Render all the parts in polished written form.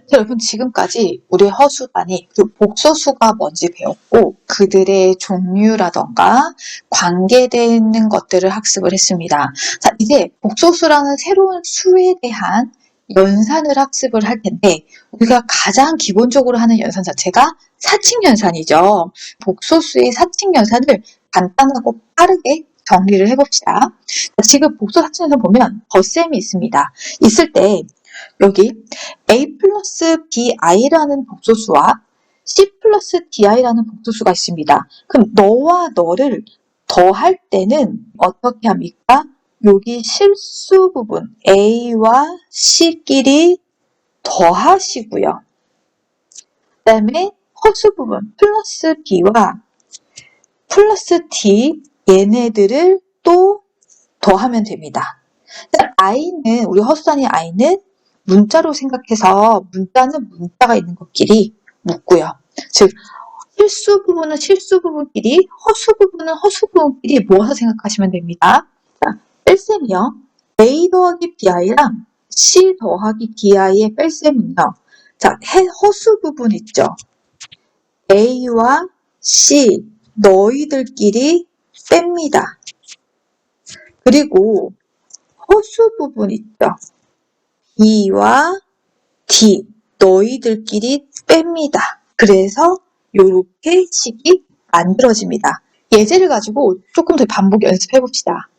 자, 여러분 지금까지 우리 허수단위 그 복소수가 뭔지 배웠고 그들의 종류라던가 관계되는 것들을 학습을 했습니다. 자, 이제 복소수라는 새로운 수에 대한 연산을 학습을 할 텐데 우리가 가장 기본적으로 하는 연산 자체가 사칙연산이죠. 복소수의 사칙연산을 간단하고 빠르게 정리를 해봅시다. 자, 지금 복소 사칙연산 보면 덧셈이 있습니다. 있을 때 여기 a 플러스 bi라는 복소수와 c 플러스 di라는 복소수가 있습니다. 그럼 너와 너를 더할 때는 어떻게 합니까? 여기 실수 부분 a와 c끼리 더하시고요. 그 다음에 허수 부분 플러스 b와 플러스 d 얘네들을 또 더하면 됩니다. i는 우리 허수단위 i는 문자로 생각해서 문자는 문자가 있는 것끼리 묶고요. 즉 실수 부분은 실수 부분끼리 허수 부분은 허수 부분끼리 모아서 생각하시면 됩니다. 자, 뺄셈이요. a 더하기 bi랑 c 더하기 di의 뺄셈은요. 자, 허수 부분 있죠. a와 c 너희들끼리 뺍니다. 그리고 허수 부분 있죠. b와 d 너희들끼리 뺍니다. 그래서 이렇게 식이 만들어집니다. 예제를 가지고 조금 더 반복 연습해 봅시다.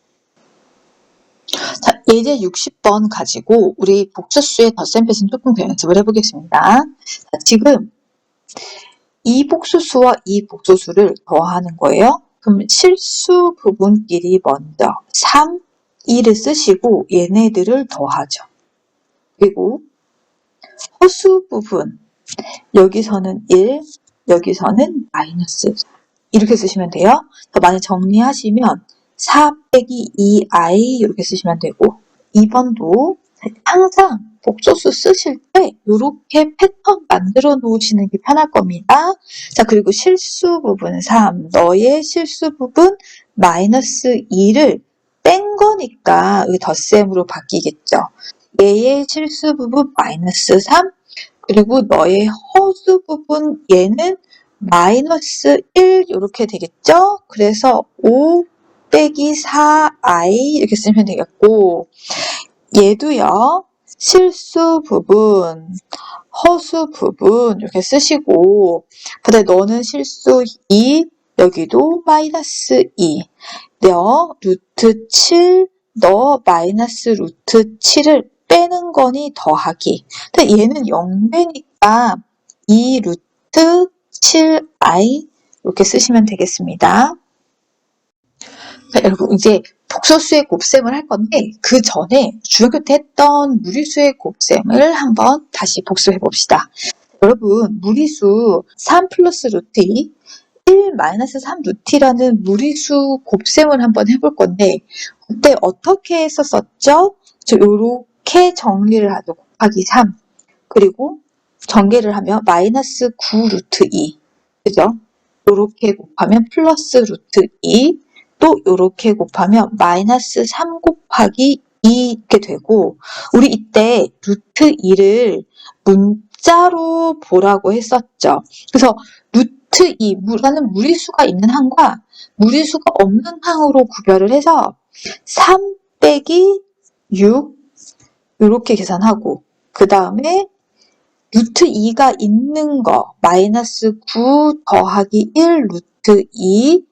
자, 예제 60번 가지고 우리 복소수의 덧셈 뺄셈 조금 더 연습을 해보겠습니다. 자, 지금 이 복소수와 이 복소수를 더하는 거예요. 그럼 실수 부분끼리 먼저 3, 2를 쓰시고 얘네들을 더하죠. 그리고 허수 부분 여기서는 1, 여기서는 마이너스 이렇게 쓰시면 돼요. 만약 정리하시면 4 빼기 2i 이렇게 쓰시면 되고 2번도 항상 복소수 쓰실 때 이렇게 패턴 만들어 놓으시는 게 편할 겁니다. 자, 그리고 실수 부분 3, 너의 실수 부분 마이너스 2를 뺀 거니까 덧셈으로 바뀌겠죠. 얘의 실수 부분 마이너스 3, 그리고 너의 허수 부분 얘는 마이너스 1 이렇게 되겠죠? 그래서 5 빼기 4i 이렇게 쓰면 되겠고 얘도요. 실수 부분, 허수 부분 이렇게 쓰시고 그다음에 너는 실수 2, 여기도 마이너스 2 너 루트 7, 너 마이너스 루트 7을 빼는 거니 더하기. 근데 얘는 0되니까 2 루트 7i 이렇게 쓰시면 되겠습니다. 자, 여러분 이제 복소수의 곱셈을 할 건데 그 전에 중학교 때 했던 무리수의 곱셈을 한번 다시 복습해 봅시다. 여러분 무리수 3 플러스 루트 2 1 마이너스 3 루트라는 무리수 곱셈을 한번 해볼 건데 그때 어떻게 했었었죠? 이렇게 정리를 하죠. 곱하기 3 그리고 전개를 하면 마이너스 9 루트 2 그죠? 이렇게 곱하면 플러스 루트 2 또 이렇게 곱하면 마이너스 3 곱하기 2 이렇게 되고 우리 이때 루트 2를 문자로 보라고 했었죠. 그래서 루트 2라는 무리수가 있는 항과 무리수가 없는 항으로 구별을 해서 3 빼기 6 이렇게 계산하고 그 다음에 루트 2가 있는 거 마이너스 9 더하기 1 루트 2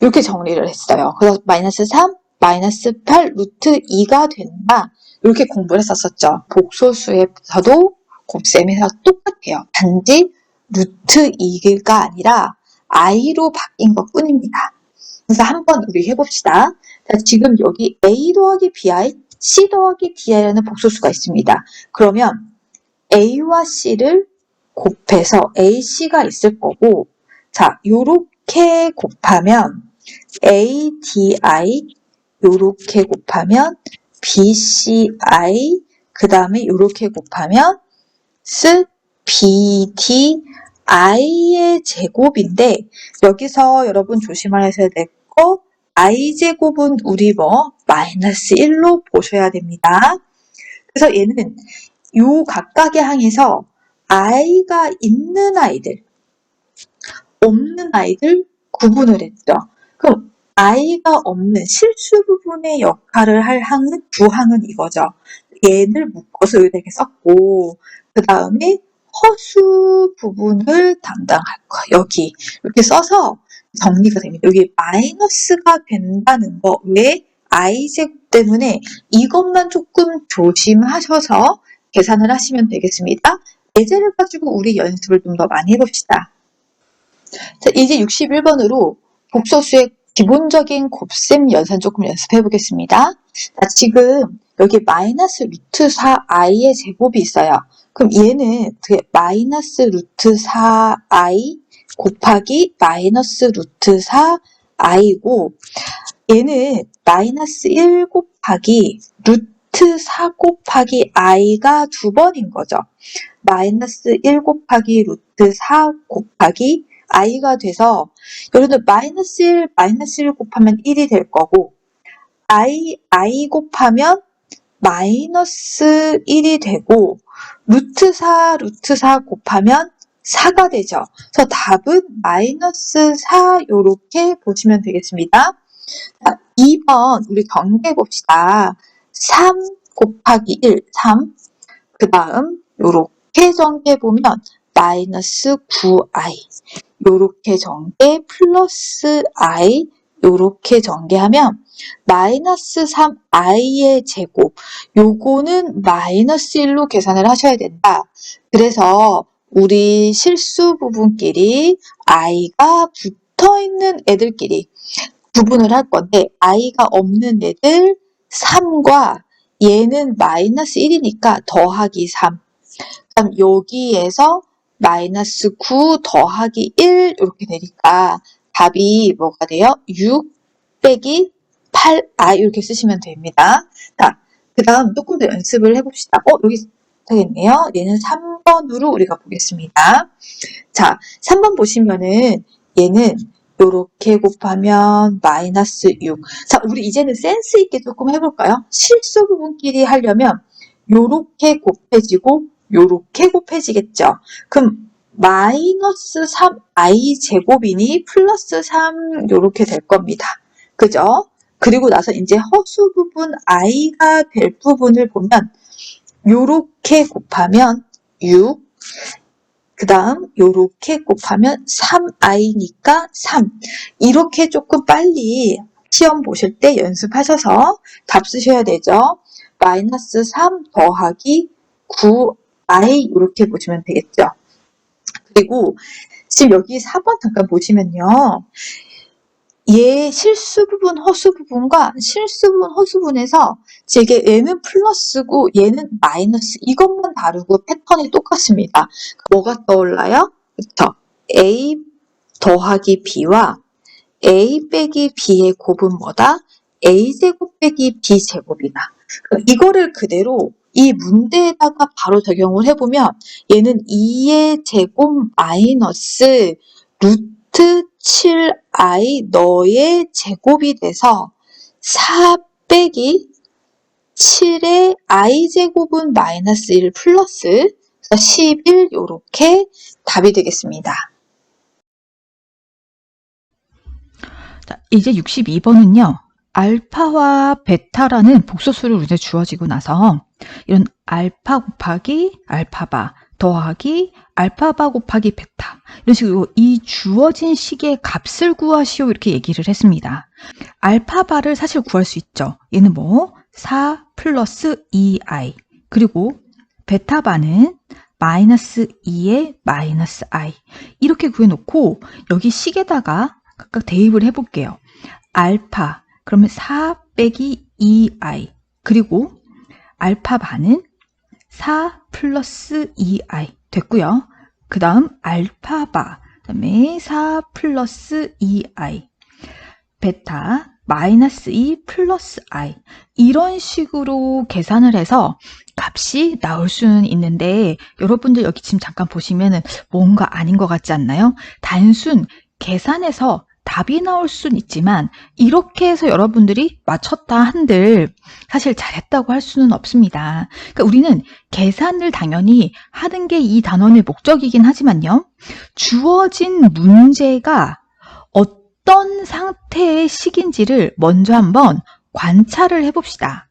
이렇게 정리를 했어요. 그래서 마이너스 3, 마이너스 8 루트 2가 된다. 이렇게 공부를 했었었죠. 복소수에서도 곱셈에서 똑같아요. 단지 루트 2가 아니라 i로 바뀐 것 뿐입니다. 그래서 한번 우리 해봅시다. 자, 지금 여기 a 더하기 bi, c 더하기 di라는 복소수가 있습니다. 그러면 a와 c를 곱해서 ac가 있을 거고 자, 요렇게 곱하면 ADI 요렇게 곱하면 BCI 그 다음에 요렇게 곱하면 BDI의 제곱인데 여기서 여러분 조심하셔야 될 거 i제곱은 우리 마이너스 1로 보셔야 됩니다. 그래서 얘는 요 각각의 항에서 i가 있는 아이들, 없는 아이들 구분을 했죠. 그럼 i가 없는 실수 부분의 역할을 할 항은 부항은 이거죠. 얘를 묶어서 이렇게 썼고 그 다음에 허수 부분을 담당할 거 여기 이렇게 써서 정리가 됩니다. 여기 마이너스가 된다는 거 왜? i제곱 때문에 이것만 조금 조심하셔서 계산을 하시면 되겠습니다. 예제를 가지고 우리 연습을 좀 더 많이 해봅시다. 자, 이제 61번으로 복소수의 기본적인 곱셈 연산 조금 연습해 보겠습니다. 자, 지금 여기 마이너스 루트 4i의 제곱이 있어요. 그럼 얘는 마이너스 루트 4i 곱하기 마이너스 루트 4i고 얘는 마이너스 1 곱하기 루트 4 곱하기 i가 두 번인 거죠. 마이너스 1 곱하기 루트 4 곱하기 i가 돼서 여러분들 마이너스 1 곱하면 1이 될 거고 i 곱하면 마이너스 1이 되고 루트 4 곱하면 4가 되죠. 그래서 답은 마이너스 4 이렇게 보시면 되겠습니다. 자, 2번 우리 경계 봅시다. 3 곱하기 1, 3. 그 다음 요렇게 전개 보면 마이너스 9i 요렇게 전개 플러스 i 요렇게 전개하면 마이너스 3i의 제곱 요거는 마이너스 1로 계산을 하셔야 된다. 그래서 우리 실수 부분끼리 i가 붙어있는 애들끼리 구분을 할 건데 i가 없는 애들 3과 얘는 마이너스 1이니까 더하기 3 그럼 여기에서 마이너스 9 더하기 1 이렇게 되니까 답이 뭐가 돼요? 6 빼기 8i 이렇게 쓰시면 됩니다. 자, 그 다음 조금 더 연습을 해봅시다. 여기 되겠네요. 얘는 3번으로 우리가 보겠습니다. 자, 3번 보시면은 얘는 요렇게 곱하면 마이너스 6. 자, 우리 이제는 센스 있게 조금 해볼까요? 실수 부분끼리 하려면 요렇게 곱해지고 요렇게 곱해지겠죠. 그럼 마이너스 3i 제곱이니 플러스 3 요렇게 될 겁니다. 그죠? 그리고 나서 이제 허수 부분 i가 될 부분을 보면 요렇게 곱하면 6, 그 다음 요렇게 곱하면 3i니까 3. 이렇게 조금 빨리 시험 보실 때 연습하셔서 답 쓰셔야 되죠. 마이너스 3 더하기 9i 이렇게 보시면 되겠죠. 그리고 지금 여기 4번 잠깐 보시면요. 얘 실수 부분, 허수 부분과 실수 부분, 허수 부분에서 얘는 플러스고 얘는 마이너스 이것만 다르고 패턴이 똑같습니다. 뭐가 떠올라요? 그쵸? A 더하기 B와 A 빼기 B의 곱은 뭐다? A제곱 빼기 B제곱이다. 이거를 그대로 이 문제에다가 바로 적용을 해보면 얘는 2의 제곱 마이너스 루트 7i 너의 제곱이 돼서 4 빼기 7의 i제곱은 마이너스 1 플러스 11 요렇게 답이 되겠습니다. 자, 이제 62번은요. 알파와 베타라는 복소수를 이제 주어지고 나서 이런 알파 곱하기 알파바 더하기 알파바 곱하기 베타 이런 식으로 이 주어진 식의 값을 구하시오 이렇게 얘기를 했습니다. 알파바를 사실 구할 수 있죠. 얘는 뭐 4 플러스 2i 그리고 베타바는 마이너스 2의 마이너스 i 이렇게 구해놓고 여기 식에다가 각각 대입을 해볼게요. 알파 그러면 4 빼기 2i 그리고 알파바는 4 플러스 2i 됐고요. 그 다음 알파바 그다음에 4 플러스 2i 베타 마이너스 2 플러스 i 이런 식으로 계산을 해서 값이 나올 수는 있는데 여러분들 여기 지금 잠깐 보시면은 뭔가 아닌 것 같지 않나요? 단순 계산해서 답이 나올 순 있지만 이렇게 해서 여러분들이 맞췄다 한들 사실 잘했다고 할 수는 없습니다. 그러니까 우리는 계산을 당연히 하는 게 이 단원의 목적이긴 하지만요. 주어진 문제가 어떤 상태의 식인지를 먼저 한번 관찰을 해봅시다.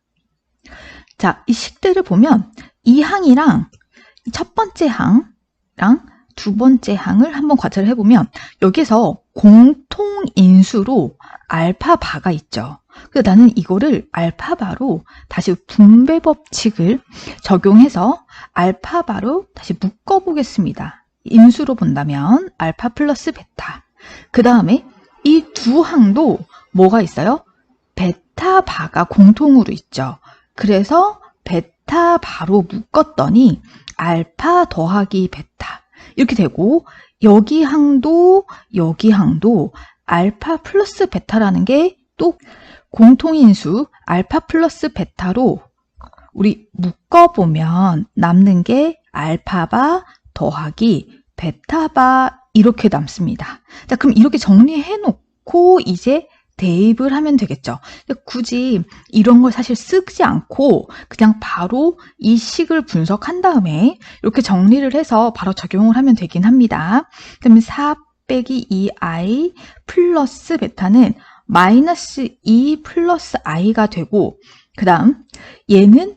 자, 이 식들을 보면 이 항이랑 첫 번째 항이랑 두 번째 항을 한번 관찰을 해보면 여기서 공통인수로 알파바가 있죠. 그래서 나는 이거를 알파바로 다시 분배 법칙을 적용해서 알파바로 다시 묶어보겠습니다. 인수로 본다면 알파 플러스 베타. 그 다음에 이 두 항도 뭐가 있어요? 베타바가 공통으로 있죠. 그래서 베타바로 묶었더니 알파 더하기 베타 이렇게 되고 여기 항도 알파 플러스 베타라는 게 또 공통인수 알파 플러스 베타로 우리 묶어보면 남는 게 알파바 더하기 베타바 이렇게 남습니다. 자, 그럼 이렇게 정리해 놓고 이제 대입을 하면 되겠죠. 근데 굳이 이런 걸 사실 쓰지 않고 그냥 바로 이 식을 분석한 다음에 이렇게 정리를 해서 바로 적용을 하면 되긴 합니다. 그러면 4 빼기 2i 플러스 베타는 마이너스 2 플러스 i가 되고 그 다음 얘는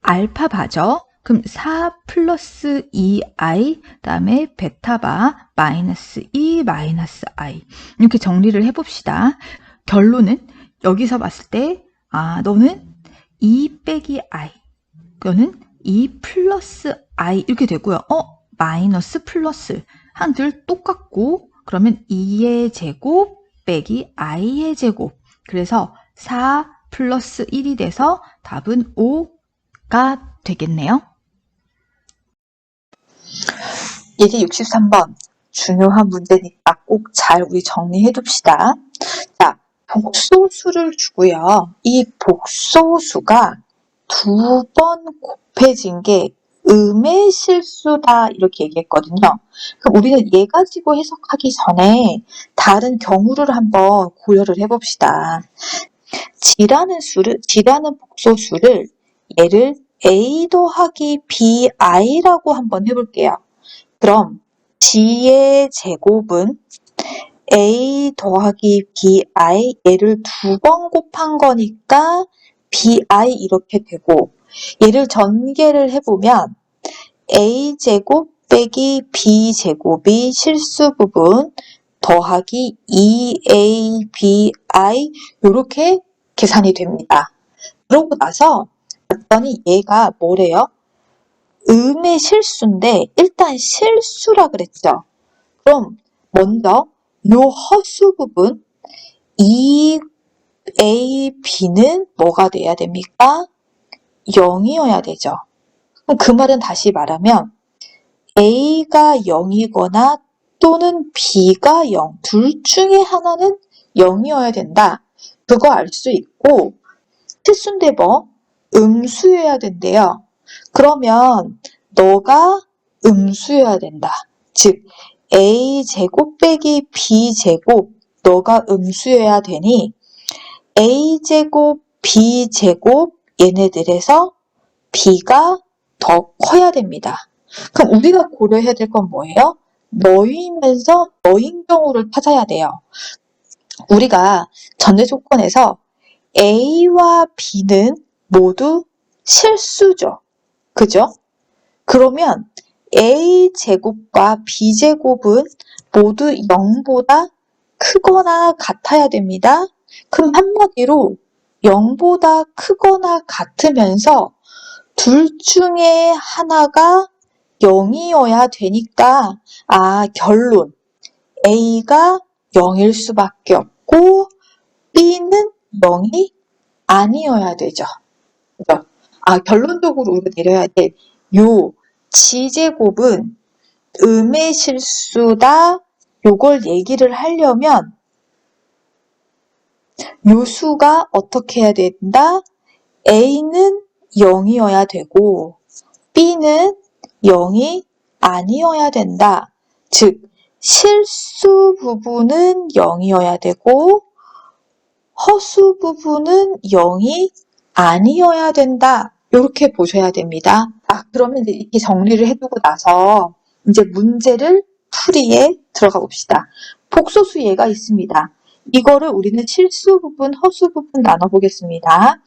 알파바죠. 그럼 4 플러스 2i 그다음에 베타바 마이너스 2 마이너스 i 이렇게 정리를 해봅시다. 결론은 여기서 봤을 때 너는 2 빼기 i 그거는 2 플러스 i 이렇게 되고요. 마이너스 플러스 한둘 똑같고 그러면 2의 제곱 빼기 i의 제곱 그래서 4 플러스 1이 돼서 답은 5가 되겠네요. 예제 63번 중요한 문제니까 꼭 잘 우리 정리해 둡시다. 자, 복소수를 주고요. 이 복소수가 두 번 곱해진 게 음의 실수다 이렇게 얘기했거든요. 그럼 우리는 얘 가지고 해석하기 전에 다른 경우를 한번 고려를 해봅시다. G라는 복소수를 얘를 A 더하기 BI라고 한번 해볼게요. 그럼 G의 제곱은 A 더하기 BI 얘를 두 번 곱한 거니까 BI 이렇게 되고 얘를 전개를 해보면 A제곱 빼기 B제곱이 실수 부분 더하기 2ABI 이렇게 계산이 됩니다. 그러고 나서 봤더니 얘가 뭐래요? 음의 실수인데 일단 실수라 그랬죠. 그럼 먼저 요 허수 부분 2AB는 뭐가 돼야 됩니까? 0이어야 되죠. 그럼 그 말은 다시 말하면 A가 0이거나 또는 B가 0, 둘 중에 하나는 0이어야 된다. 그거 알 수 있고 필수인데 뭐? 음수여야 된대요. 그러면 너가 음수여야 된다. 즉 A제곱 빼기 B제곱 너가 음수여야 되니 A제곱 B제곱 얘네들에서 B가 더 커야 됩니다. 그럼 우리가 고려해야 될 건 뭐예요? 너이면서 너인 경우를 찾아야 돼요. 우리가 전제 조건에서 A와 B는 모두 실수죠. 그죠? 그러면 A제곱과 B제곱은 모두 0보다 크거나 같아야 됩니다. 그럼 한마디로 0보다 크거나 같으면서 둘 중에 하나가 0이어야 되니까 결론 A가 0일 수밖에 없고 B는 0이 아니어야 되죠. 그죠? 결론적으로 우리가 내려야 될 요 G제곱은 음의 실수다 요걸 얘기를 하려면 요 수가 어떻게 해야 된다? A는 0이어야 되고 B는 0이 아니어야 된다. 즉 실수 부분은 0이어야 되고 허수 부분은 0이 아니어야 된다. 이렇게 보셔야 됩니다. 그러면 이제 이렇게 정리를 해두고 나서 이제 문제를 풀이에 들어가 봅시다. 복소수 예가 있습니다. 이거를 우리는 실수 부분, 허수 부분 나눠보겠습니다.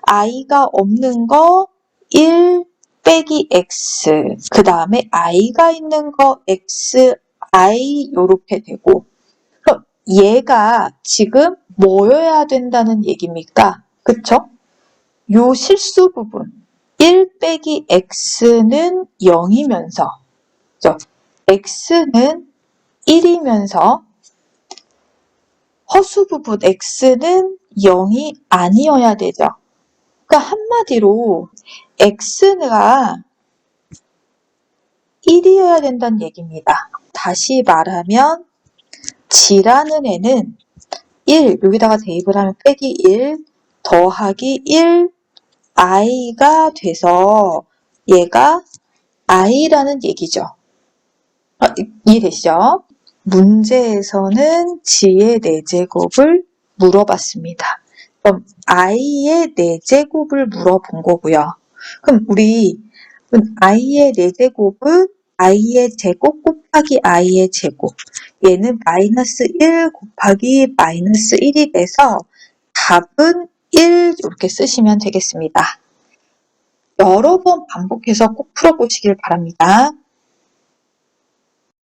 i가 없는 거 1 빼기 x, 그 다음에 i가 있는 거 x, i 요렇게 되고, 그럼 얘가 지금 뭐여야 된다는 얘기입니까? 그쵸? 요 실수 부분 1 빼기 x는 0이면서 x는 1이면서 허수 부분 x는 0이 아니어야 되죠. 그러니까 한마디로 x가 1이어야 된다는 얘기입니다. 다시 말하면 g라는 애는 1, 여기다가 대입을 하면 빼기 1 더하기 1 i가 돼서 얘가 i라는 얘기죠. 이해되시죠? 문제에서는 g의 4제곱을 물어봤습니다. 그럼 i의 4제곱을 물어본 거고요. 그럼 우리 i의 4제곱은 i의 제곱 곱하기 i의 제곱. 얘는 마이너스 1 곱하기 마이너스 1이 돼서 답은 1 이렇게 쓰시면 되겠습니다. 여러 번 반복해서 꼭 풀어보시길 바랍니다.